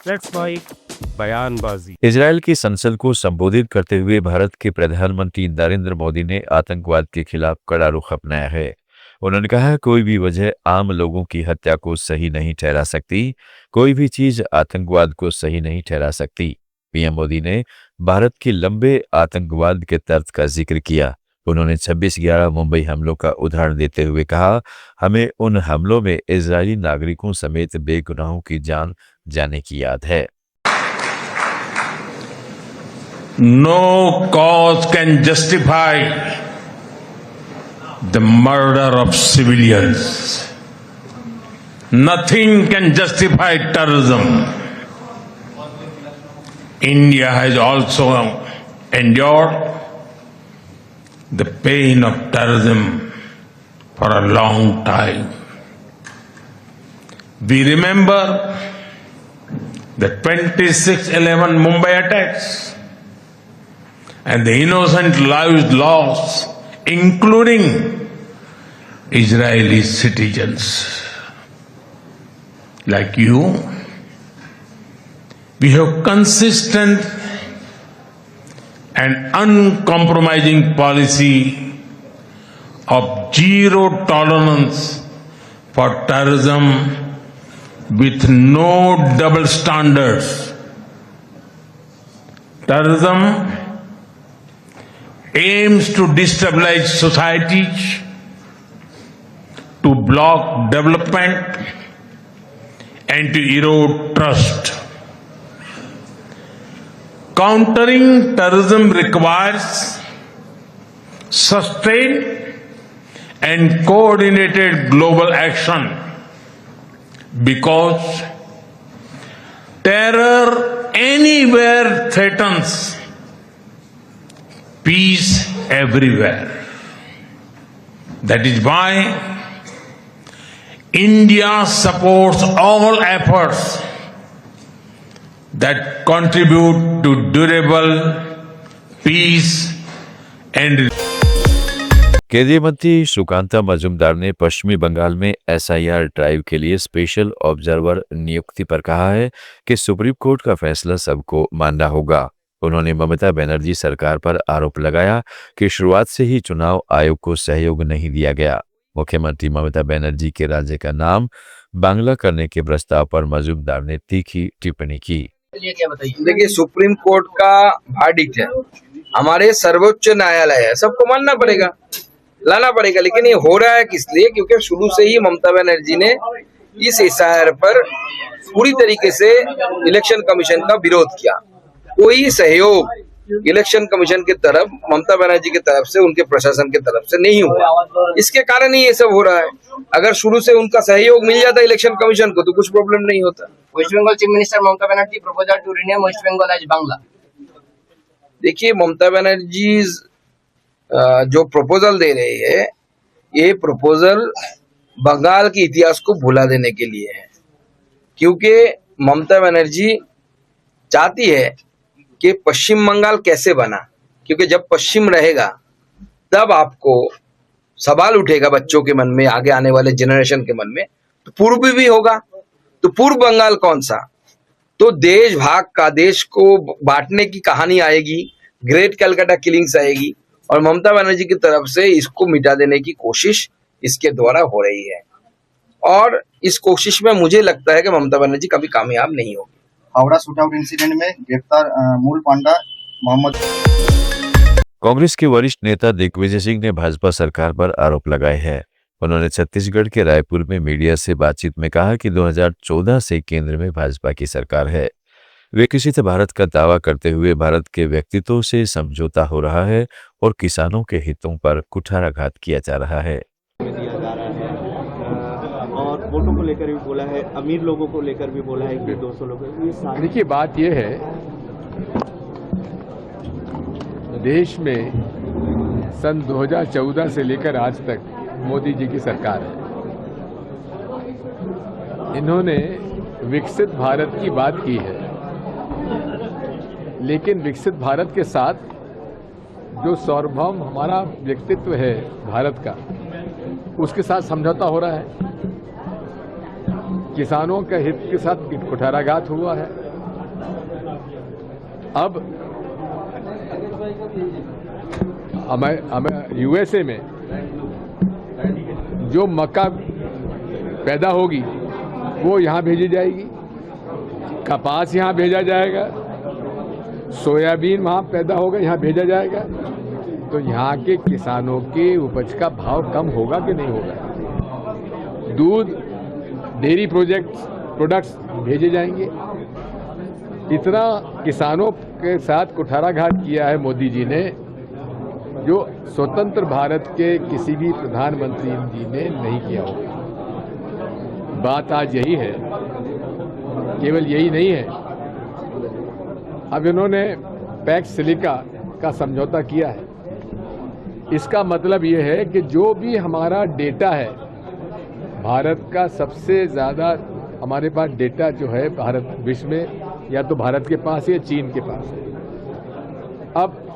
That's why बयानबाजी। Israel की संसद को संबोधित करते हुए भारत के प्रधानमंत्री नरेंद्र मोदी ने आतंकवाद के खिलाफ कड़ा रुख अपनाया है। उन्होंने कहा, कोई भी वजह आम लोगों की हत्या को सही नहीं ठहरा सकती, कोई भी चीज आतंकवाद को सही नहीं ठहरा सकती। पीएम मोदी ने भारत के लंबे आतंकवाद के तर्क का जिक्र किया। उन्होंने 26/11 मुंबई हमलों का उदाहरण देते हुए कहा, हमें उन हमलों में इजरायली नागरिकों समेत बेगुनाहों की जान जाने की याद है। No cause can justify the murder of civilians. Nothing can justify terrorism. India has also endured the pain of terrorism for a long time. We remember the 26/11 Mumbai attacks and the innocent lives lost, including Israeli citizens. Like you, we have consistent and uncompromising policy of zero tolerance for terrorism with no double standards. Terrorism aims to destabilize societies, to block development, and to erode trust. Countering terrorism requires sustained and coordinated global action because terror anywhere threatens peace everywhere. That is why India supports all efforts that contribute to durable peace and केंद्रीय मंत्री सुकांता मजूमदार ने पश्चिमी बंगाल में SIR drive के लिए special observer नियुक्ति पर कहा है कि सुप्रीम कोर्ट का फैसला सबको मानना होगा। उन्होंने ममता बनर्जी सरकार पर आरोप लगाया कि शुरुआत से ही चुनाव आयोग को सहयोग नहीं दिया गया। मुख्यमंत्री ममता बनर्जी के राज्य का नाम बांग्ला करने के प्रस्ताव पर मजूमदार ने तीखी टिप्पणी की। देखिए, सुप्रीम कोर्ट का वर्डिक्ट है, हमारे सर्वोच्च न्यायालय है, सबको मानना पड़ेगा, लाना पड़ेगा। लेकिन ये हो रहा है किस लिए? क्योंकि शुरू से ही ममता बनर्जी ने इस SIR पर पूरी तरीके से इलेक्शन कमीशन का विरोध किया। कोई सहयोग इलेक्शन कमीशन की तरफ, ममता बनर्जी की तरफ से, उनके प्रशासन की तरफ से नहीं हुआ। इसके कारण ही ये सब हो रहा है। अगर शुरू से उनका सहयोग मिल जाता इलेक्शन कमीशन को तो कुछ प्रॉब्लम नहीं होता। West Bengal chief minister Mamata Banerjee proposal to rename West Bengal as Bangla. देखिए, ममता बनर्जी जो प्रपोजल दे रही है, ये प्रपोजल बंगाल के इतिहास को भुला देने के लिए है। क्योंकि ममता बनर्जी चाहती है कि पश्चिम बंगाल कैसे बना, क्योंकि जब पश्चिम रहेगा तब आपको सवाल उठेगा बच्चों के मन में, आगे आने वाले जनरेशन के मन में, तो पूर्व भी होगा, तो पूर्व बंगाल कौन सा? तो देश भाग का, देश को बांटने की कहानी आएगी, ग्रेट कलकत्ता किलिंग्स आएगी, और ममता बनर्जी की तरफ से इसको मिटा देने की कोशिश इसके द्वारा हो रही है। और इस कोशिश में मुझे लगता है कि ममता बनर्जी कभी कामयाब नहीं होगी। हावड़ा शूटआउट इंसिडेंट में गिरफ्तार मूल पांडा मोहम्मद। कांग्रेस के वरिष्ठ नेता दिग्विजय सिंह ने भाजपा सरकार पर आरोप लगाए हैं। उन्होंने छत्तीसगढ़ के रायपुर में मीडिया से बातचीत में कहा कि 2014 से केंद्र में भाजपा की सरकार है। विकसित भारत का दावा करते हुए भारत के व्यक्तित्व से समझौता हो रहा है और किसानों के हितों पर कुठाराघात किया जा रहा है। और वोटों को लेकर भी बोला है, अमीर लोगों को लेकर भी बोला है कि 200 लोग। देखिए, बात यह है, देश में सन 2014 से लेकर आज तक मोदी जी की सरकार है। इन्होंने विकसित भारत की बात की है, लेकिन विकसित भारत के साथ जो सार्वभौम हमारा व्यक्तित्व है भारत का, उसके साथ समझौता हो रहा है। किसानों के हित के साथ कुठाराघात हुआ है। अब हमें यूएसए में जो मक्का पैदा होगी वो यहाँ भेजी जाएगी, कपास यहाँ भेजा जाएगा, सोयाबीन वहाँ पैदा होगा यहाँ भेजा जाएगा। तो यहाँ के किसानों के उपज का भाव कम होगा कि नहीं होगा? दूध, डेयरी प्रोडक्ट्स भेजे जाएंगे। इतना किसानों के साथ कुठाराघात किया है मोदी जी ने, जो स्वतंत्र भारत के किसी भी प्रधानमंत्री जी ने नहीं किया होगा। बात आज यही है, केवल यही नहीं है, अब इन्होंने पैक्स सिलिका का समझौता किया है। इसका मतलब ये है कि जो भी हमारा डेटा है, भारत का सबसे ज़्यादा हमारे पास डेटा जो है भारत विश्व में या तो भारत के पास है या चीन के पास है। अब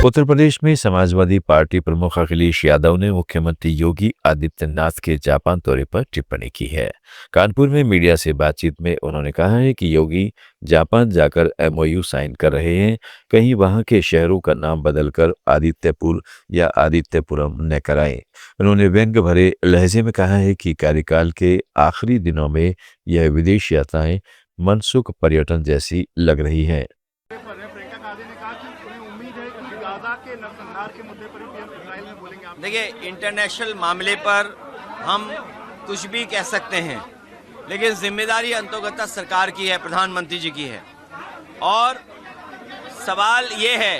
उत्तर प्रदेश में समाजवादी पार्टी प्रमुख अखिलेश यादव ने मुख्यमंत्री योगी आदित्यनाथ के जापान दौरे पर टिप्पणी की है। कानपुर में मीडिया से बातचीत में उन्होंने कहा है कि योगी जापान जाकर MOU साइन कर रहे हैं, कहीं वहां के शहरों का नाम बदलकर आदित्यपुर या आदित्यपुरम न कराएं। उन्होंने व्यंग्य भरे लहजे में कहा है कि कार्यकाल के आखिरी दिनों में यह विदेश यात्राएं मनसुख पर्यटन जैसी लग रही हैं। देखिए, इंटरनेशनल मामले पर हम कुछ भी कह सकते हैं, लेकिन जिम्मेदारी अंतर्गत सरकार की है, प्रधानमंत्री जी की है। और सवाल ये है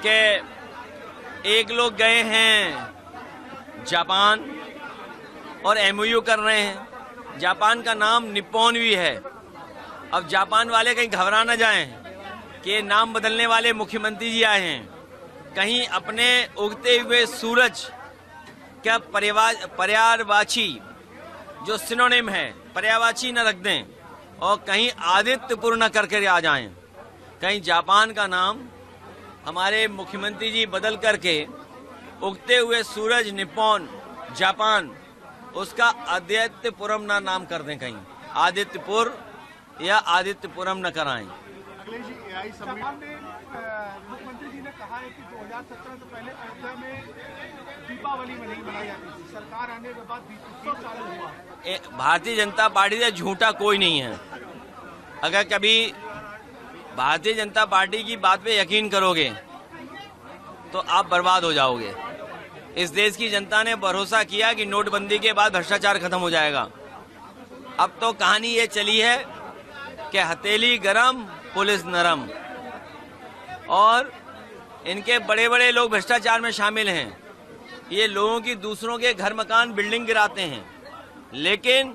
कि एक लोग गए हैं जापान और MOU कर रहे हैं। जापान का नाम निप्पॉन भी है। अब जापान वाले कहीं घबरा न जाएं कि नाम बदलने वाले मुख्यमंत्री जी आए हैं, कहीं अपने उगते हुए सूरज क्या पर्यायवाची जो सिनोनिम है पर्यायवाची न रख दें और कहीं आदित्यपुर न करके आ जाएं। कहीं जापान का नाम हमारे मुख्यमंत्री जी बदल करके उगते हुए सूरज निप्पॉन जापान उसका आदित्यपुरम ना नाम कर दें, कहीं आदित्यपुर या आदित्यपुरम न कराएं। मुख्यमंत्री जी ने कहा है कि 2017 से पहले अयोध्या में दीपावली में नहीं मनाई जाती थी, सरकार आने के बाद 20 साल हुआ। भारतीय जनता पार्टी से झूठा कोई नहीं है। अगर कभी भारतीय जनता पार्टी की बात पे यकीन करोगे तो आप बर्बाद हो जाओगे। इस देश की जनता ने भरोसा किया कि नोटबंदी के बाद भ्रष्टाचार खत्म हो जाएगा। अब तो कहानी ये चली है कि हथेली गरम पुलिस नरम, और इनके बड़े बड़े लोग भ्रष्टाचार में शामिल हैं। ये लोगों की दूसरों के घर मकान बिल्डिंग गिराते हैं, लेकिन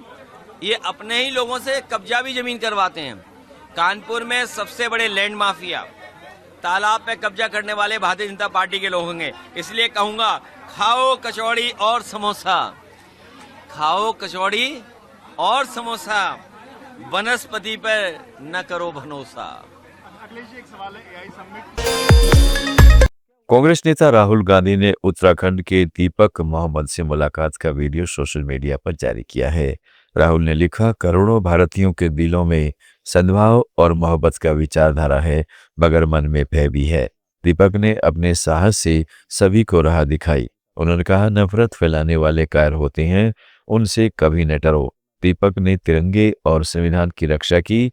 ये अपने ही लोगों से कब्जा भी जमीन करवाते हैं। कानपुर में सबसे बड़े लैंड माफिया, तालाब पे कब्जा करने वाले भारतीय जनता पार्टी के लोग होंगे। इसलिए कहूंगा, खाओ कचौड़ी और समोसा, खाओ कचौड़ी और समोसा, वनस्पति पर न करो भरोसा। अखिलेश जी, एक सवाल है, AI समिट। कांग्रेस नेता राहुल गांधी ने उत्तराखंड के दीपक मोहम्मद से मुलाकात का वीडियो सोशल मीडिया पर जारी किया है। राहुल ने लिखा, करोड़ों भारतीयों के दिलों में सद्भाव और मोहब्बत का विचारधारा है, मगर मन में भय भी है। दीपक ने अपने साहस से सभी को राह दिखाई। उन्होंने कहा, नफरत फैलाने वाले कायर होते हैं, उनसे कभी न डरो। दीपक ने तिरंगे और संविधान की रक्षा की,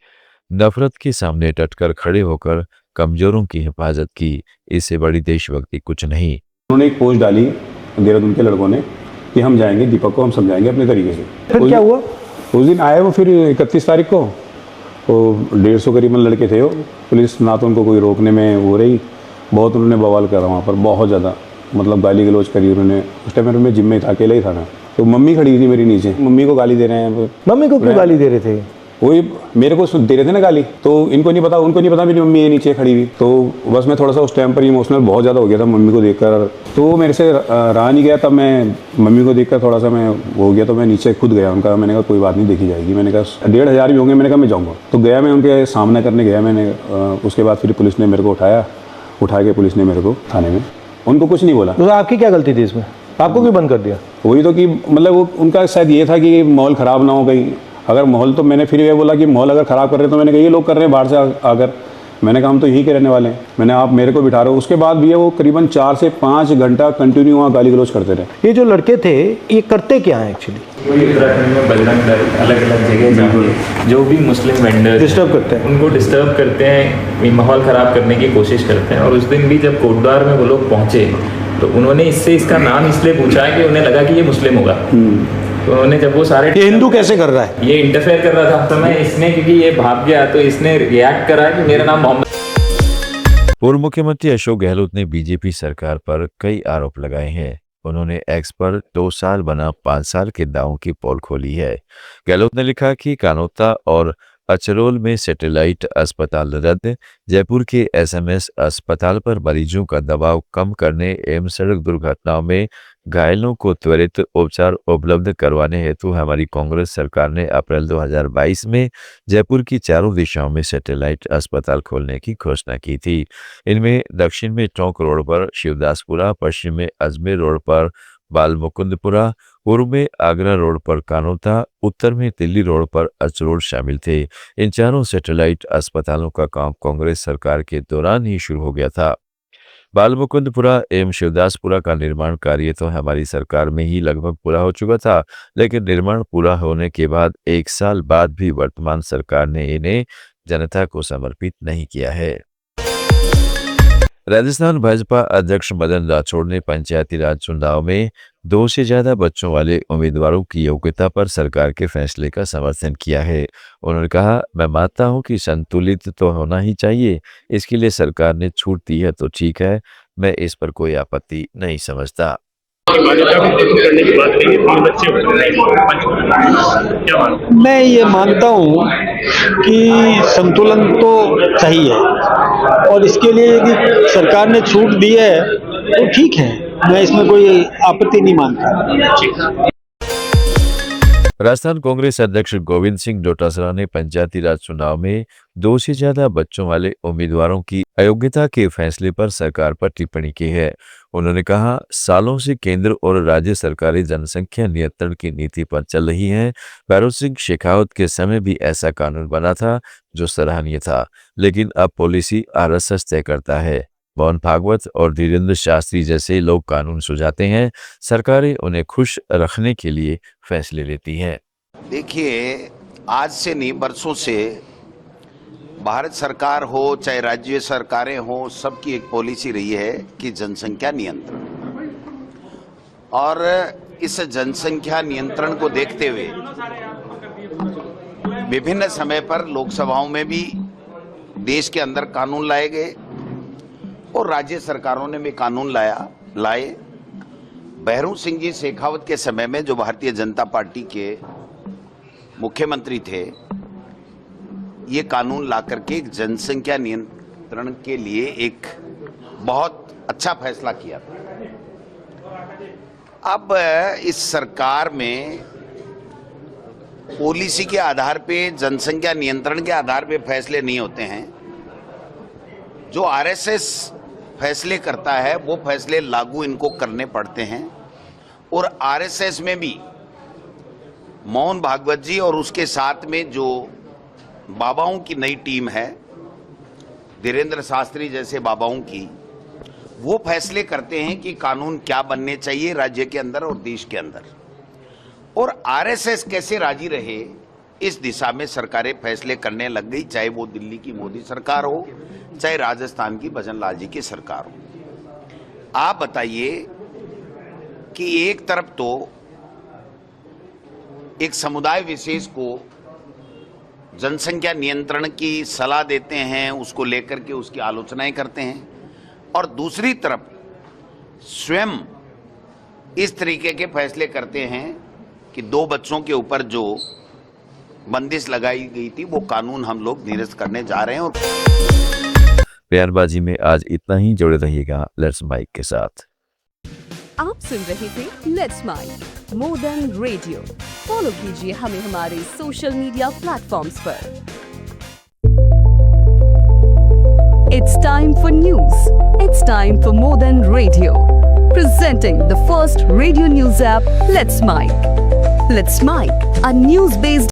नफरत के सामने डटकर खड़े होकर कमजोरों की हिफाजत की। इससे बड़ी देशभक्ति कुछ नहीं। उन्होंने एक पोस्ट डाली देहरादून के लड़कों ने कि हम जाएंगे, दीपक को हम समझाएंगे अपने तरीके से। फिर क्या हुआ? उस दिन आए वो, फिर 31 तारीख को वो 150 करीबन लड़के थे। वो पुलिस ना तो उनको कोई रोकने में हो रही, बहुत उन्होंने बवाल करा वहाँ पर, बहुत ज़्यादा मतलब गाली गलौज करी उन्होंने। उस टाइम मैं जिम में था, अकेला ही था ना, तो मम्मी खड़ी थी मेरी नीचे, मम्मी को गाली दे रहे हैं। मम्मी को क्यों गाली दे रहे थे? वही मेरे को दे रहे थे ना गाली, तो इनको नहीं पता, उनको नहीं पता मेरी मम्मी है नीचे खड़ी हुई। तो बस मैं थोड़ा सा उस टाइम पर इमोशनल बहुत ज़्यादा हो गया था मम्मी को देखकर, तो मेरे से रहा नहीं गया। तब मैं मम्मी को देखकर थोड़ा सा मैं हो गया, तो मैं नीचे खुद गया उनका। मैंने कहा कोई बात नहीं, देखी जाएगी। मैंने कहा 1500 भी होंगे, मैंने कहा मैं जाऊँगा। तो गया, मैं उनके सामना करने गया मैंने। उसके बाद फिर पुलिस ने मेरे को उठा के पुलिस ने मेरे को थाने में, उनको कुछ नहीं बोला। तो आपकी क्या गलती थी इसमें? आपको क्यों बंद कर दिया? वही तो कि मतलब वो उनका शायद ये था कि माहौल ख़राब ना हो कहीं। अगर माहौल, तो मैंने फिर ये बोला कि माहौल अगर ख़राब कर रहे हैं तो मैंने कहा ये लोग कर रहे हैं बाहर से आकर, मैंने कहा हम तो यहीं के रहने वाले हैं, मैंने आप मेरे को बिठा रहे हो। उसके बाद भी वो करीबन 4 से 5 घंटा कंटिन्यू वहाँ गाली गलौज करते रहे। ये जो लड़के थे ये करते क्या है एक्चुअली? वही उत्तराखंड में बजरंग दल अलग अलग जगह जाके जो भी मुस्लिम वेंडर्स डिस्टर्ब करते हैं, उनको डिस्टर्ब करते हैं, माहौल ख़राब करने की कोशिश करते हैं। और उस दिन भी जब कोटद्वार में वो लोग पहुँचे तो उन्होंने इससे इसका नाम इसलिए पूछा है कि उन्हें लगा कि ये मुस्लिम होगा। तो उन्होंने जब वो सारे, ये हिंदू कैसे कर रहा है, ये इंटरफेयर कर रहा था तो मैं इसने, क्योंकि ये भाग गया तो इसने रिएक्ट करा कि मेरा नाम मोहम्मद। पूर्व मुख्यमंत्री अशोक गहलोत ने बीजेपी सरकार पर कई आरोप लगाए हैं। उन्होंने एक्स पर 2 साल बना 5 साल के दावों की पोल खोली है। गहलोत ने लिखा कि कानोता और अचरोल में सैटेलाइट अस्पताल रद्द, जयपुर के एसएमएस अस्पताल पर मरीजों का दबाव कम करने एवं सड़क दुर्घटनाओं में घायलों को त्वरित उपचार उपलब्ध करवाने हेतु हमारी कांग्रेस सरकार ने अप्रैल 2022 में जयपुर की चारों दिशाओं में सैटेलाइट अस्पताल खोलने की घोषणा की थी। इनमें दक्षिण में टोंक रोड पर शिवदासपुरा, पश्चिम में अजमेर रोड पर बालमुकुंदपुरा, पूर्व में आगरा रोड पर कानोता, उत्तर में दिल्ली रोड पर अचरोल शामिल थे। इन चारों सैटेलाइट अस्पतालों का काम कांग्रेस सरकार के दौरान ही शुरू हो गया था। बालमुकुंदपुरा एवं शिवदासपुरा का निर्माण कार्य तो हमारी सरकार में ही लगभग पूरा हो चुका था, लेकिन निर्माण पूरा होने के बाद 1 साल बाद भी वर्तमान सरकार ने इन्हें जनता को समर्पित नहीं किया है। राजस्थान भाजपा अध्यक्ष मदन राठौड़ ने पंचायती राज चुनाव में 2 से ज्यादा बच्चों वाले उम्मीदवारों की योग्यता पर सरकार के फैसले का समर्थन किया है। उन्होंने कहा, मैं मानता हूं कि संतुलित तो होना ही चाहिए, इसके लिए सरकार ने छूट दी है तो ठीक है, मैं इस पर कोई आपत्ति नहीं समझता। मैं ये मानता हूँ कि संतुलन तो चाहिए और इसके लिए यदि सरकार ने छूट दी है तो ठीक है, मैं इसमें कोई आपत्ति नहीं मानता। राजस्थान कांग्रेस अध्यक्ष गोविंद सिंह डोटासरा ने पंचायती राज चुनाव में 2 से ज्यादा बच्चों वाले उम्मीदवारों की अयोग्यता के फैसले पर सरकार पर टिप्पणी की है। उन्होंने कहा, सालों से केंद्र और राज्य सरकारें जनसंख्या नियंत्रण की नीति पर चल रही हैं। भैरों सिंह शेखावत के समय भी ऐसा कानून बना था जो सराहनीय था, लेकिन अब पॉलिसी आरएसएस तय करता है। मोहन भागवत और धीरेन्द्र शास्त्री जैसे लोग कानून सुझाते हैं, सरकारें उन्हें खुश रखने के लिए फैसले लेती हैं। देखिए, आज से नहीं बरसों से भारत सरकार हो चाहे राज्य सरकारें हो, सबकी एक पॉलिसी रही है कि जनसंख्या नियंत्रण, और इस जनसंख्या नियंत्रण को देखते हुए विभिन्न समय पर लोकसभाओं में भी देश के अंदर कानून लाए गए और राज्य सरकारों ने भी कानून लाए। भैरों सिंह जी शेखावत के समय में, जो भारतीय जनता पार्टी के मुख्यमंत्री थे, ये कानून ला करके एक जनसंख्या नियंत्रण के लिए एक बहुत अच्छा फैसला किया था। अब इस सरकार में पॉलिसी के आधार पे, जनसंख्या नियंत्रण के आधार पे फैसले नहीं होते हैं। जो आरएसएस फैसले करता है वो फैसले लागू इनको करने पड़ते हैं। और आरएसएस में भी मोहन भागवत जी और उसके साथ में जो बाबाओं की नई टीम है, धीरेन्द्र शास्त्री जैसे बाबाओं की, वो फैसले करते हैं कि कानून क्या बनने चाहिए राज्य के अंदर और देश के अंदर, और आरएसएस कैसे राजी रहे इस दिशा में सरकारें फैसले करने लग गई, चाहे वो दिल्ली की मोदी सरकार हो चाहे राजस्थान की भजन लाल जी की सरकार हो। आप बताइए कि एक तरफ तो एक समुदाय विशेष को जनसंख्या नियंत्रण की सलाह देते हैं, उसको लेकर के उसकी आलोचनाएं करते हैं, और दूसरी तरफ स्वयं इस तरीके के फैसले करते हैं कि 2 बच्चों के ऊपर जो बंदिश लगाई गई थी वो कानून हम लोग निरस्त करने जा रहे हैं। और बयानबाजी में आज इतना ही। जुड़े रहिएगा लेट्स माइक के साथ। आप सुन रहे थे let's mike more than radio. Follow कीजिए हमें हमारे सोशल मीडिया प्लेटफॉर्म्स पर। It's time for news. It's time for more than radio. Presenting the first radio news app, Let's Mike. Let's Mike, a news-based